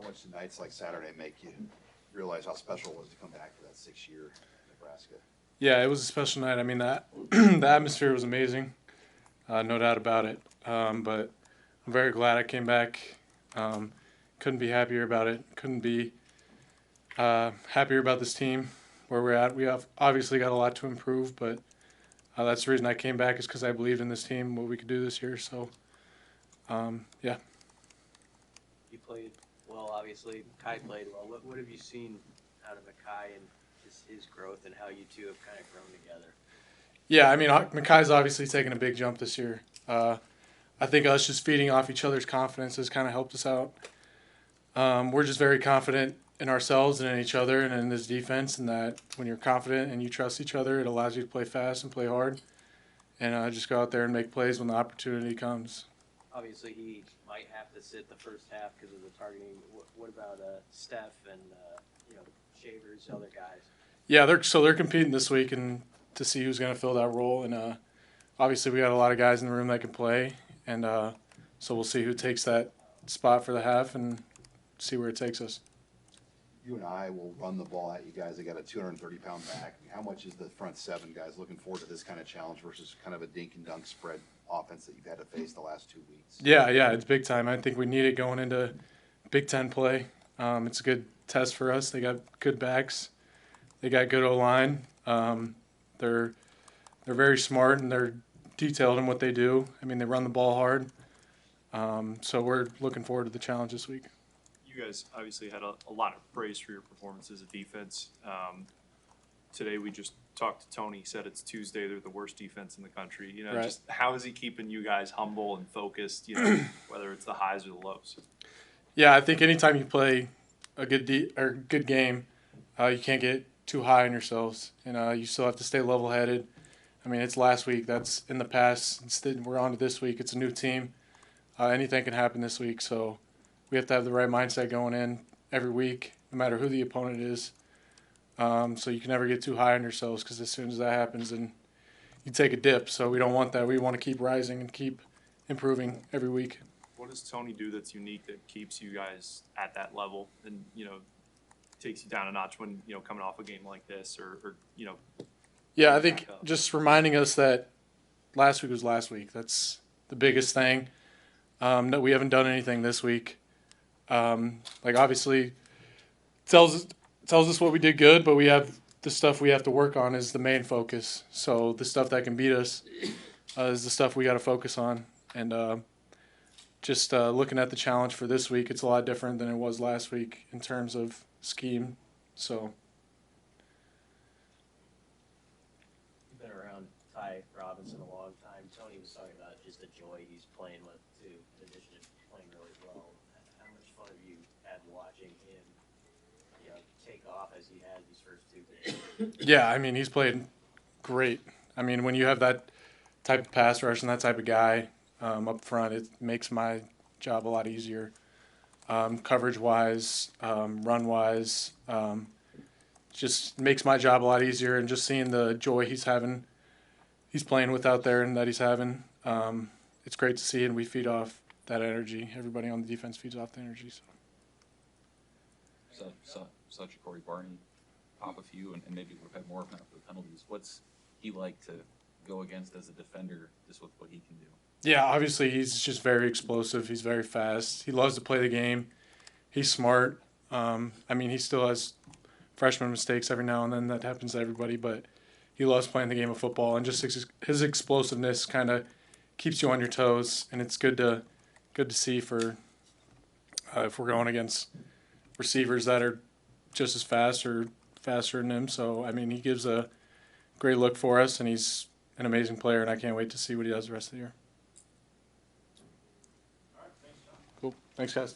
much did nights like Saturday make you realize how special it was to come back for that 6 year in Nebraska? Yeah, it was a special night. I mean, that the atmosphere was amazing, no doubt about it. But I'm very glad I came back. Couldn't be happier about it. Couldn't be happier about this team, where we're at. We have obviously got a lot to improve, but that's the reason I came back, is because I believed in this team, what we could do this year. So, yeah. You played well, obviously. Kai played well. What have you seen out of Kai and his growth, and how you two have kind of grown together? Yeah, I mean, Makai's obviously taken a big jump this year. I think us just feeding off each other's confidence has kind of helped us out. We're just very confident in ourselves and in each other and in this defense, and that when you're confident and you trust each other, it allows you to play fast and play hard, and just go out there and make plays when the opportunity comes. Obviously, he might have to sit the first half because of the targeting. What about Steph and Shavers, other guys? Yeah, they're competing this week and to see who's going to fill that role, and obviously we got a lot of guys in the room that can play, and so we'll see who takes that spot for the half and see where it takes us. You and I will run the ball at you guys. They got a 230-pound back. How much is the front seven guys looking forward to this kind of challenge versus kind of a dink and dunk spread offense that you've had to face the last 2 weeks? Yeah, it's big time. I think we need it going into Big Ten play. It's a good test for us. They got good backs. They got good O-line. They're very smart and they're detailed in what they do. I mean, they run the ball hard. So we're looking forward to the challenge this week. You guys obviously had a lot of praise for your performance as a defense. Today we just talked to Tony. He said it's Tuesday. They're the worst defense in the country. Right. Just how is he keeping you guys humble and focused, whether it's the highs or the lows? Yeah, I think anytime you play a good game, you can't get too high on yourselves. And you still have to stay level-headed. I mean, it's last week. That's in the past. Instead, we're on to this week. It's a new team. Anything can happen this week. So we have to have the right mindset going in every week, no matter who the opponent is. So you can never get too high on yourselves, because as soon as that happens, then you take a dip. So we don't want that. We want to keep rising and keep improving every week. What does Tony do that's unique that keeps you guys at that level and, takes you down a notch when, coming off a game like this or Yeah, I think just reminding us that last week was last week. That's the biggest thing. That we haven't done anything this week. Obviously tells us what we did good, but we have the stuff we have to work on is the main focus. So the stuff that can beat us is the stuff we got to focus on. And just looking at the challenge for this week, it's a lot different than it was last week in terms of scheme. So. You've been around Ty Robinson a long time. Tony was talking about just the joy he's playing with, too, in addition to playing really well. How much fun have you had watching him, take off as he had these first 2 games? Yeah, I mean, he's played great. I mean, when you have that type of pass rush and that type of guy up front, it makes my job a lot easier. Coverage-wise, run-wise, just makes my job a lot easier. And just seeing the joy he's playing with out there and that he's having, it's great to see, and we feed off that energy. Everybody on the defense feeds off the energy. Such a Corey Barney pop a few, and maybe we've had more of that for the penalties. What's he like to go against as a defender, just with what he can do? Yeah, obviously he's just very explosive. He's very fast. He loves to play the game. He's smart. I mean, he still has freshman mistakes every now and then. That happens to everybody, but he loves playing the game of football, and just his explosiveness kind of keeps you on your toes, and it's good to see for if we're going against receivers that are just as fast or faster than him. So, I mean, he gives a great look for us, and he's an amazing player, and I can't wait to see what he does the rest of the year. Cool. Thanks, guys.